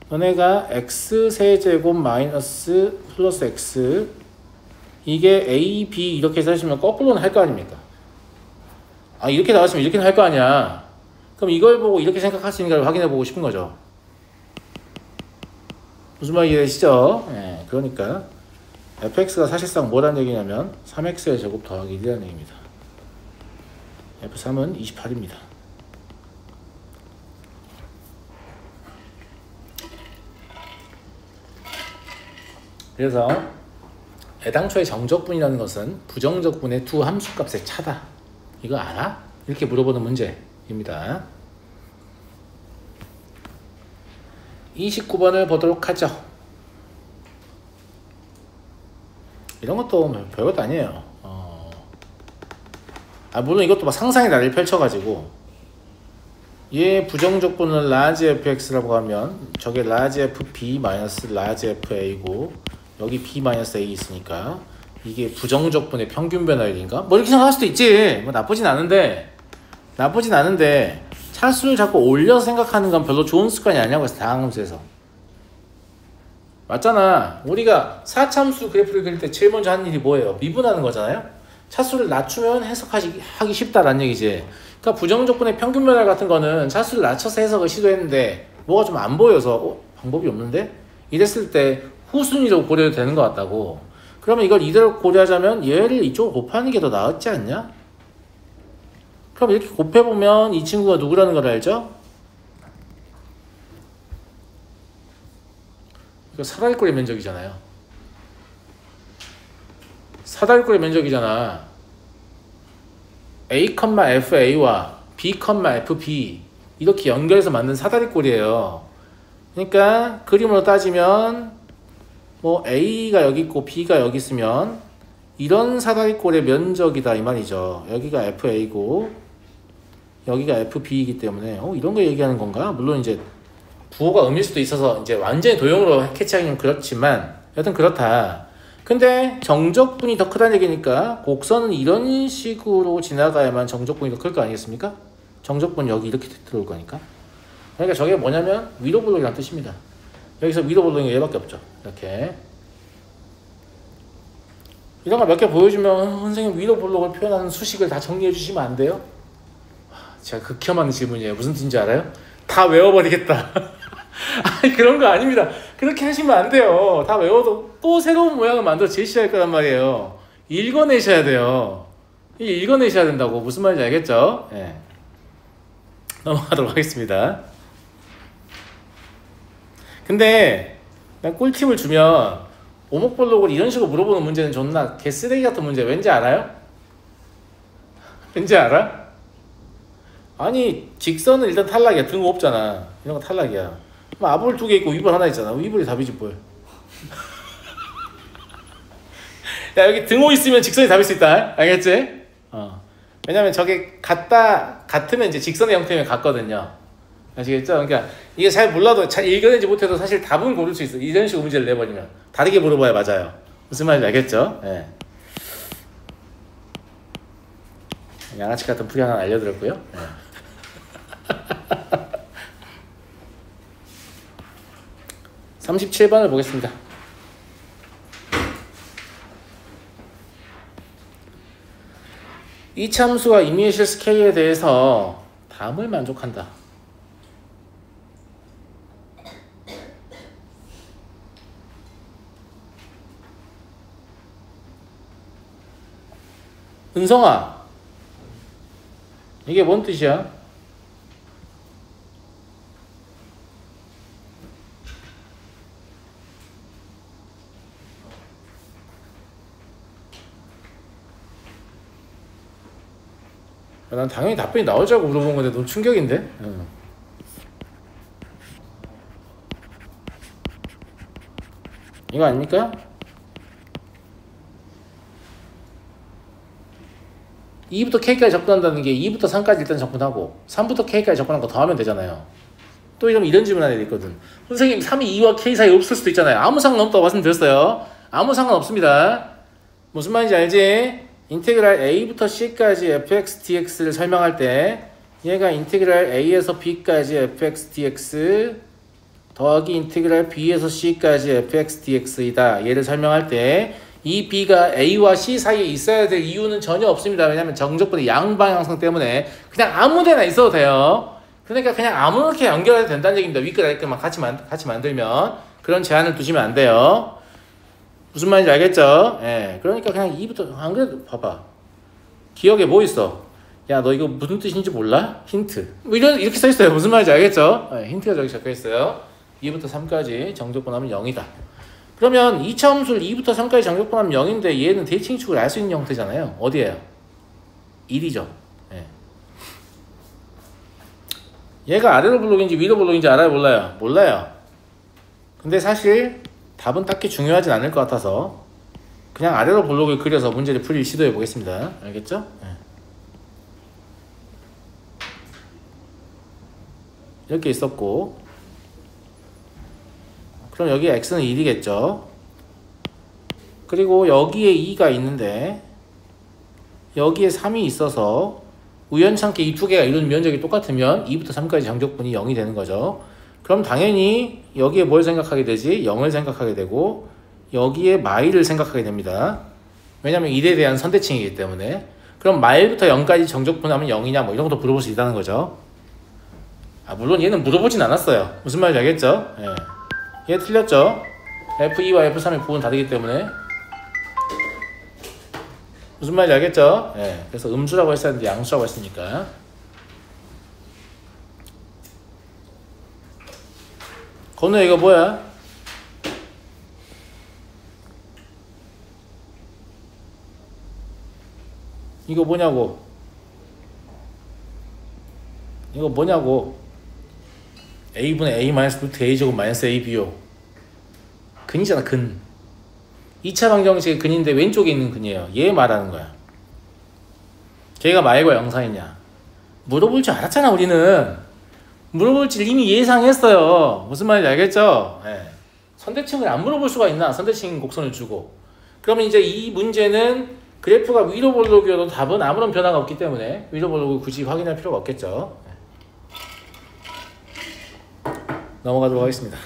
너네가 X 세제곱 마이너스 플러스 X 이게 A, B 이렇게 쓰시면 거꾸로는 할 거 아닙니까? 아 이렇게 나왔으면 이렇게는 할 거 아니야. 그럼 이걸 보고 이렇게 생각할 수 있는가를 확인해 보고 싶은 거죠. 무슨 말인지 이해되시죠? 네, 그러니까 fx가 사실상 뭐라는 얘기냐면 3x의 제곱 더하기 1이라는 얘기입니다. f3은 28입니다. 그래서 애당초의 정적분이라는 것은 부정적분의 두 함수값의 차다. 이거 알아? 이렇게 물어보는 문제입니다. 29번을 보도록 하죠. 이런 것도 별것도 아니에요. 물론 이것도 막 상상의 나래를 펼쳐가지고 얘 부정적분을 라지 fx라고 하면 저게 라지 fb 마이너스 라지 fa고 여기 b 마이너스 a 있으니까 이게 부정적분의 평균 변화율인가? 뭐 이렇게 생각할 수도 있지. 뭐 나쁘진 않은데 차수를 자꾸 올려서 생각하는 건 별로 좋은 습관이 아니라고 해서 다항함수에서 맞잖아. 우리가 사차함수 그래프를 그릴 때 제일 먼저 하는 일이 뭐예요? 미분하는 거잖아요. 차수를 낮추면 해석하기 쉽다라는 얘기지. 그러니까 부정적분의 평균 변화 같은 거는 차수를 낮춰서 해석을 시도했는데 뭐가 좀 안 보여서 방법이 없는데? 이랬을 때 후순위로 고려해도 되는 것 같다고. 그러면 이걸 이대로 고려하자면 얘를 이쪽으로 곱하는 게 더 낫지 않냐? 그럼 이렇게 곱해보면 이 친구가 누구라는 걸 알죠? 이거 사다리꼴의 면적이잖아요. 사다리꼴의 면적이잖아. A, FA와 B, FB 이렇게 연결해서 만든 사다리꼴이에요. 그러니까 그림으로 따지면 뭐 A가 여기 있고 B가 여기 있으면 이런 사다리꼴의 면적이다 이 말이죠. 여기가 FA고 여기가 FB이기 때문에 이런 거 얘기하는 건가? 물론 이제 부호가 음일 수도 있어서 이제 완전히 도형으로 캐치하기는 그렇지만 여튼 그렇다. 근데 정적분이 더 크다는 얘기니까 곡선은 이런 식으로 지나가야만 정적분이 더 클 거 아니겠습니까? 정적분 여기 이렇게 들어올 거니까. 그러니까 저게 뭐냐면 위로 볼록이라는 뜻입니다. 여기서 위로 볼록이 얘밖에 없죠. 이렇게 이런 거 몇 개 보여주면 선생님 위로 볼록을 표현하는 수식을 다 정리해 주시면 안 돼요? 제가 극혐하는 질문이에요. 무슨 뜻인지 알아요? 다 외워버리겠다. 아니 그런 거 아닙니다. 그렇게 하시면 안 돼요. 다 외워도 또 새로운 모양을 만들어 제시해야 할 거란 말이에요. 읽어내셔야 돼요. 읽어내셔야 된다고. 무슨 말인지 알겠죠? 네. 넘어가도록 하겠습니다. 근데 난 꿀팁을 주면 오목볼록을 이런 식으로 물어보는 문제는 존나 개쓰레기 같은 문제. 왠지 알아요? 왠지 알아? 아니 직선은 일단 탈락이야. 등 없잖아. 이런 거 탈락이야. 앞볼 2개 있고 윗볼 하나 있잖아. 윗볼이 답이지 뭘. 야 여기 등호 있으면 직선이 답일 수 있다. 알겠지? 왜냐면 저게 같으면 이제 직선의 형태면 같거든요. 아시겠죠? 그러니까 이게 잘 몰라도 잘 읽어내지 못해도 사실 답은 고를 수 있어. 이런 식으로 문제를 내버리면 다르게 물어봐야 맞아요. 무슨 말인지 알겠죠? 네. 양아치 같은 풀이 하나 알려드렸고요. 네. 37번을 보겠습니다. 이 참수와 이미실 스케일에 대해서 다음을 만족한다. 은성아, 이게 뭔 뜻이야? 난 당연히 답변이 나올 줄 알고 물어본 건데 너무 충격인데? 이거 아닙니까? 2부터 K까지 접근한다는 게 2부터 3까지 일단 접근하고 3부터 K까지 접근한 거 더하면 되잖아요. 또 이런 질문 하나 있거든. 선생님 3이 2와 k 사이 없을 수도 있잖아요. 아무 상관없다고 말씀드렸어요. 아무 상관없습니다. 무슨 말인지 알지? 인테그랄 a부터 c까지 fx dx를 설명할 때 얘가 인테그랄 a에서 b까지 fx dx 더하기 인테그랄 b에서 c까지 fx dx이다. 얘를 설명할 때 이 b가 a와 c 사이에 있어야 될 이유는 전혀 없습니다. 왜냐하면 정적분의 양방향성 때문에 그냥 아무 데나 있어도 돼요. 그러니까 그냥 아무렇게 연결해도 된다는 얘기입니다. 윗끝 아랫끝만 같이 만들면 그런 제한을 두시면 안 돼요. 무슨 말인지 알겠죠? 예. 그러니까 그냥 2부터 안 그래도 봐봐. 기억에 뭐 있어? 야, 너 이거 무슨 뜻인지 몰라? 힌트. 뭐 이렇게 써 있어요. 무슨 말인지 알겠죠? 예, 힌트가 저기 적혀 있어요. 2부터 3까지 정적분하면 0이다. 그러면 2차 함수를 2부터 3까지 정적분하면 0인데 얘는 대칭축을 알 수 있는 형태잖아요. 어디에요? 1이죠. 예. 얘가 아래로 블록인지 위로 블록인지 알아요? 몰라요? 몰라요. 근데 사실 답은 딱히 중요하진 않을 것 같아서 그냥 아래로 블록을 그려서 문제를 풀이 시도해 보겠습니다. 알겠죠? 네. 이렇게 있었고 그럼 여기 x는 1이겠죠. 그리고 여기에 2가 있는데 여기에 3이 있어서 우연찮게 이 두 개가 이루는 면적이 똑같으면 2부터 3까지 정적분이 0이 되는 거죠. 그럼 당연히 여기에 뭘 생각하게 되지? 0을 생각하게 되고 여기에 마일을 생각하게 됩니다. 왜냐면 1에 대한 선대칭이기 때문에. 그럼 마일부터 0까지 정적분하면 0이냐 뭐 이런 것도 물어볼 수 있다는 거죠. 물론 얘는 물어보진 않았어요. 무슨 말인지 알겠죠? 예. 얘 틀렸죠? F2와 F3의 부분 다르기 때문에. 무슨 말인지 알겠죠? 예. 그래서 음수라고 했어야 했는데 양수라고 했으니까. 건우야 이거 뭐야? 이거 뭐냐고? 이거 뭐냐고? a분의 a 마이너스 루트 a 제곱 마이너스 ab요. 근이잖아 근. 2차 방정식의 근인데 왼쪽에 있는 근이에요. 얘 말하는 거야. 걔가 마일과 영사이냐? 물어볼 줄 알았잖아 우리는. 물어볼 줄 이미 예상했어요. 무슨 말인지 알겠죠? 네. 선대칭을 안 물어볼 수가 있나? 선대칭 곡선을 주고. 그러면 이제 이 문제는 그래프가 위로 볼록이어도 답은 아무런 변화가 없기 때문에 위로 볼록을 굳이 확인할 필요가 없겠죠. 네. 넘어가도록 하겠습니다.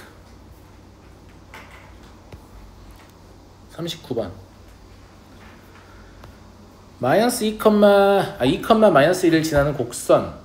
39번 마이너스 2, 마이너스 1을 지나는 곡선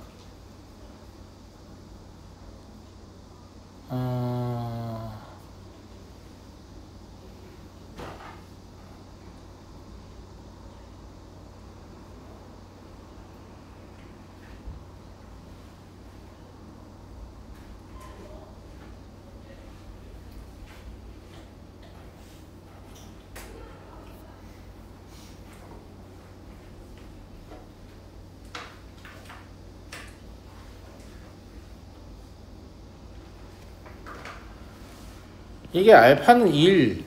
이게 알파는 1,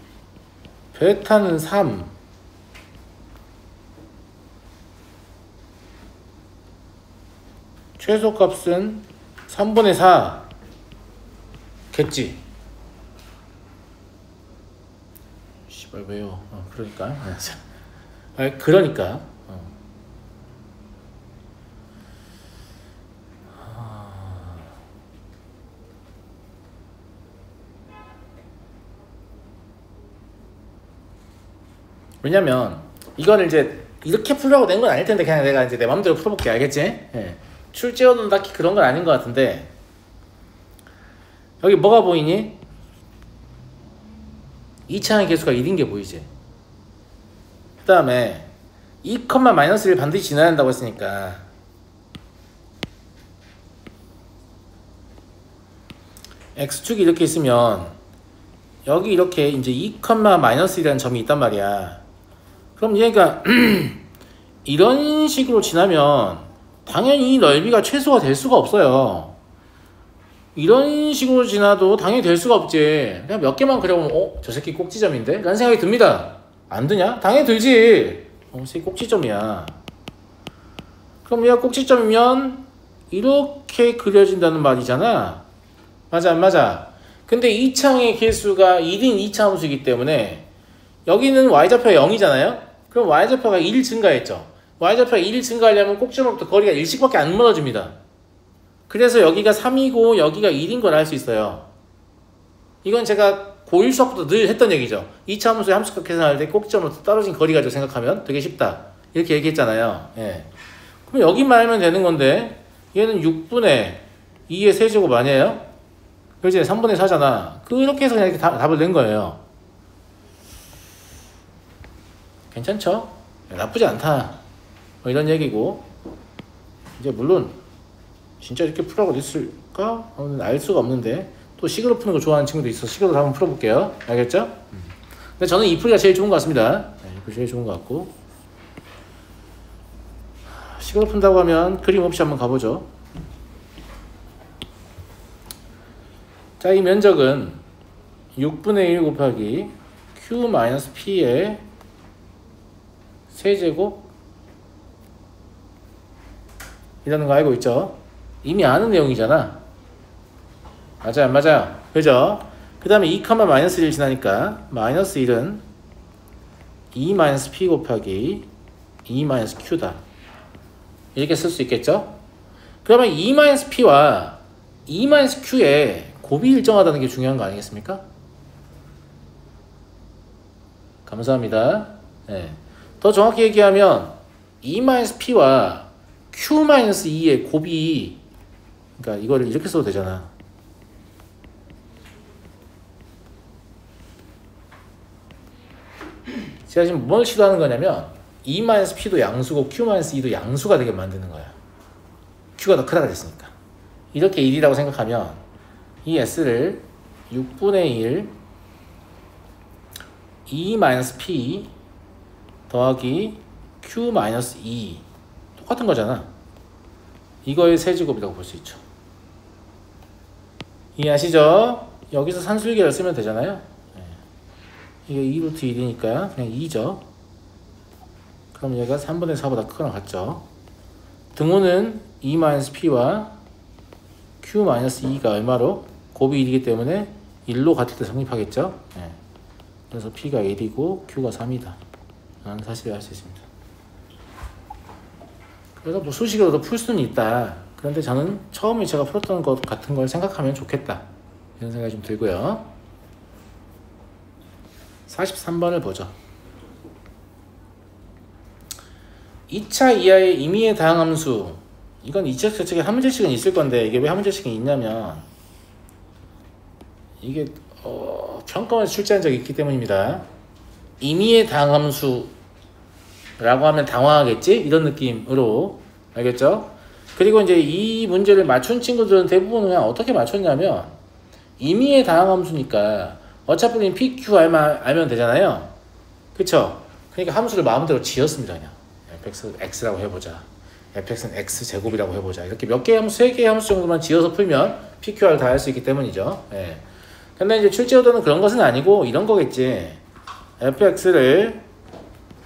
베타는 3, 최소값은 3분의 4 겠지? 씨발 왜요? 그러니까 그러니까 왜냐면 이거를 이제 이렇게 풀려고 낸 건 아닐 텐데 그냥 내가 이제 내 맘대로 풀어볼게. 알겠지? 예. 출제어는 딱히 그런 건 아닌 것 같은데 여기 뭐가 보이니? 2차항의 개수가 1인 게 보이지? 그 다음에 2, 마이너스를 반드시 지나야 한다고 했으니까 x축이 이렇게 있으면 여기 이렇게 이제 2, 마이너스 1이라는 점이 있단 말이야. 그럼 얘가 이런 식으로 지나면 당연히 이 넓이가 최소가 될 수가 없어요. 이런 식으로 지나도 당연히 될 수가 없지. 그냥 몇 개만 그려보면 저 새끼 꼭지점인데? 라는 생각이 듭니다. 안 드냐? 당연히 들지. 새끼 꼭지점이야. 그럼 얘가 꼭지점이면 이렇게 그려진다는 말이잖아. 맞아 안 맞아? 근데 이 창의 개수가 1인 2차 함수이기 때문에 여기는 y좌표가 0이잖아요? 그럼 y좌표가 1 증가했죠. y좌표가 1 증가하려면 꼭지로부터 거리가 1씩밖에 안 멀어집니다. 그래서 여기가 3이고 여기가 1인 걸 알 수 있어요. 이건 제가 고1 수학부터 늘 했던 얘기죠. 2차 함수의 함수값 계산할 때 꼭지점으로부터 떨어진 거리 가지고 생각하면 되게 쉽다. 이렇게 얘기했잖아요. 예. 그럼 여기만 하면 되는 건데 얘는 6분의 2의 세제곱 아니에요? 그렇지? 3분의 4잖아. 그렇게 해서 그냥 이렇게 답을 낸 거예요. 괜찮죠? 나쁘지 않다. 뭐 이런 얘기고. 이제 물론 진짜 이렇게 풀라고 냈을까? 알 수가 없는데 또 식으로 푸는 거 좋아하는 친구도 있어서 식으로 한번 풀어볼게요. 알겠죠? 근데 저는 이 풀이가 제일 좋은 것 같습니다. 이 풀이 제일 좋은 것 같고. 식으로 푼다고 하면 그림 없이 한번 가보죠. 자, 이 면적은 6분의 1 곱하기 q-p의 세제곱 이라는 거 알고 있죠? 이미 아는 내용이잖아. 맞아요 안 맞아요? 그죠? 그 다음에 2, 마이너스 1 지나니까 마이너스 1은 2-p 곱하기 2-q다 이렇게 쓸 수 있겠죠? 그러면 2-p와 2-q의 곱이 일정하다는 게 중요한 거 아니겠습니까? 감사합니다. 네. 더 정확히 얘기하면 2-p와 q-2의 곱이 그러니까 이거를 이렇게 써도 되잖아. 제가 지금 뭘 시도하는 거냐면 2-p도 양수고 q-2도 양수가 되게 만드는 거야. q가 더 크다고 됐으니까. 이렇게 1이라고 생각하면 이 s를 6분의 1 2-p 더하기 q-2 똑같은 거잖아. 이거의 세제곱이라고 볼 수 있죠. 이해하시죠? 여기서 산술계를 쓰면 되잖아요. 이게 2루트 1이니까 그냥 2죠. 그럼 얘가 3분의 4보다 크거나 같죠. 등호는 2-p와 q-2가 얼마로? 곱이 1이기 때문에 1로 같을 때 성립하겠죠. 그래서 p가 1이고 q가 3이다 라는 사실을 알 수 있습니다. 그래서 뭐 수식으로도 풀 수는 있다. 그런데 저는 처음에 제가 풀었던 것 같은 걸 생각하면 좋겠다 이런 생각이 좀 들고요. 43번을 보죠. 2차 이하의 임의의 다항함수. 이건 2차 저쪽에 한 문제씩은 있을 건데 이게 왜 한 문제씩은 있냐면 이게 평가원에서 출제한 적이 있기 때문입니다. 임의의 다항함수 라고 하면 당황하겠지? 이런 느낌으로 알겠죠? 그리고 이제 이 문제를 맞춘 친구들은 대부분 그냥 어떻게 맞췄냐면 임의의 다항함수니까 어차피 우린 PQ 알면 되잖아요. 그쵸? 그러니까 함수를 마음대로 지었습니다. 그냥 fx x라고 해보자. fx는 x제곱이라고 해보자. 이렇게 몇 개의 함수, 3개의 함수 정도만 지어서 풀면 PQR 다 할 수 있기 때문이죠. 예. 근데 이제 출제어도는 그런 것은 아니고 이런 거겠지. fx를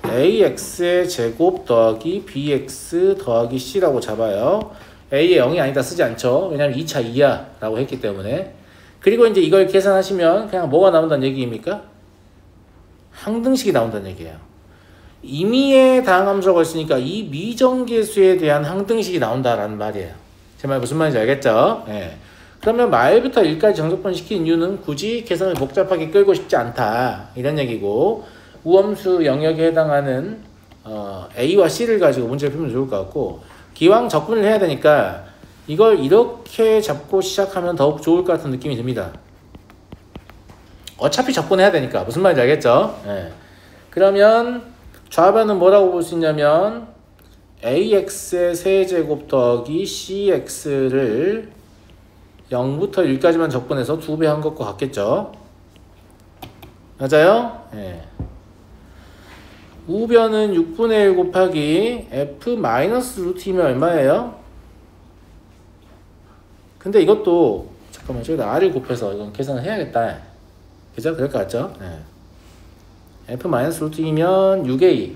ax의 제곱 더하기 bx 더하기 c라고 잡아요. a의 0이 아니다 쓰지 않죠. 왜냐면 2차 이하 라고 했기 때문에. 그리고 이제 이걸 계산하시면 그냥 뭐가 나온다는 얘기입니까? 항등식이 나온다는 얘기예요. 임의의 다항함수라고 했으니까 이 미정계수에 대한 항등식이 나온다라는 말이에요. 제 말 무슨 말인지 알겠죠? 예. 그러면 말부터 1까지 정석분 시킨 이유는 굳이 계산을 복잡하게 끌고 싶지 않다 이런 얘기고, 우함수 영역에 해당하는 A와 C를 가지고 문제를 풀면 좋을 것 같고, 기왕 접근을 해야 되니까 이걸 이렇게 잡고 시작하면 더욱 좋을 것 같은 느낌이 듭니다. 어차피 접근해야 되니까. 무슨 말인지 알겠죠? 예. 그러면 좌변은 뭐라고 볼 수 있냐면 AX의 세제곱 더하기 CX를 0부터 1까지만 접근해서 2배 한 것과 같겠죠? 맞아요? 예. 우변은 6분의 1 곱하기 F 마이너스 루트이면 얼마예요? 근데 이것도 잠깐만 저기다 R을 곱해서 이건 계산을 해야겠다. 그죠? 그럴 것 같죠? 예. F 마이너스 루트이면 6A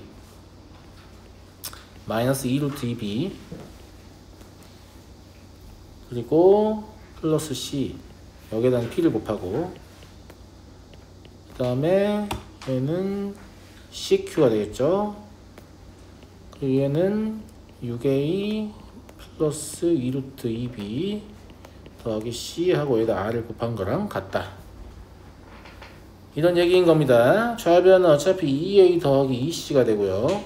마이너스 2 루트 2B 그리고 플러스 C 여기에다가 P를 곱하고 그 다음에 얘는 CQ가 되겠죠. 그리고 얘는 6A 플러스 2루트 2B 더하기 C 하고 여기다 R을 곱한 거랑 같다. 이런 얘기인 겁니다. 좌변은 어차피 2A 더하기 2C가 되고요.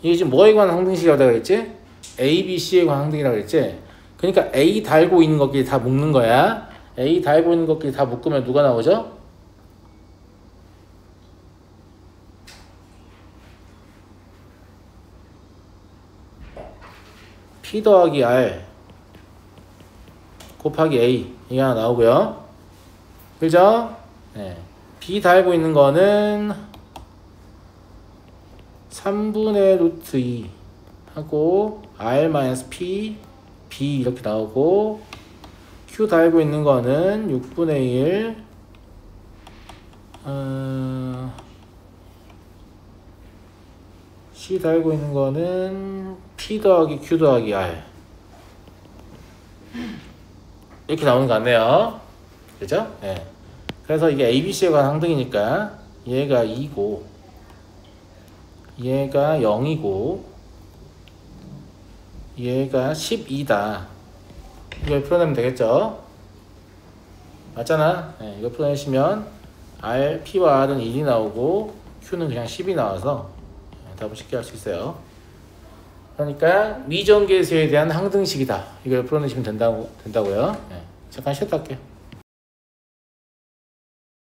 이게 지금 뭐에 관한 항등식이라고 내가 그랬지? A, B, C에 관한 항등이라고 그랬지? 그러니까 A 달고 있는 것끼리 다 묶는 거야. A 달고 있는 것끼리 다 묶으면 누가 나오죠? P 더하기 R 곱하기 A 이게 하나 나오고요. 그죠? 네. B 달고 있는 거는 3분의 루트 2 하고 R-P B 이렇게 나오고 Q 달고 있는 거는 6분의 1 C 달고 있는 거는 P 더하기 Q 더하기 R 이렇게 나오는 것 같네요. 그죠? 네. 그래서 이게 ABC에 관한 항등이니까 얘가 2고 얘가 0이고 얘가 12다. 이걸 풀어내면 되겠죠? 맞잖아? 네, 이거 풀어내시면 R, P와 R은 1이 나오고 Q는 그냥 10이 나와서 답을 쉽게 할 수 있어요. 그러니까 미정계수에 대한 항등식이다. 이걸 풀어내시면 된다고요. 네, 잠깐 쉬었다 할게요.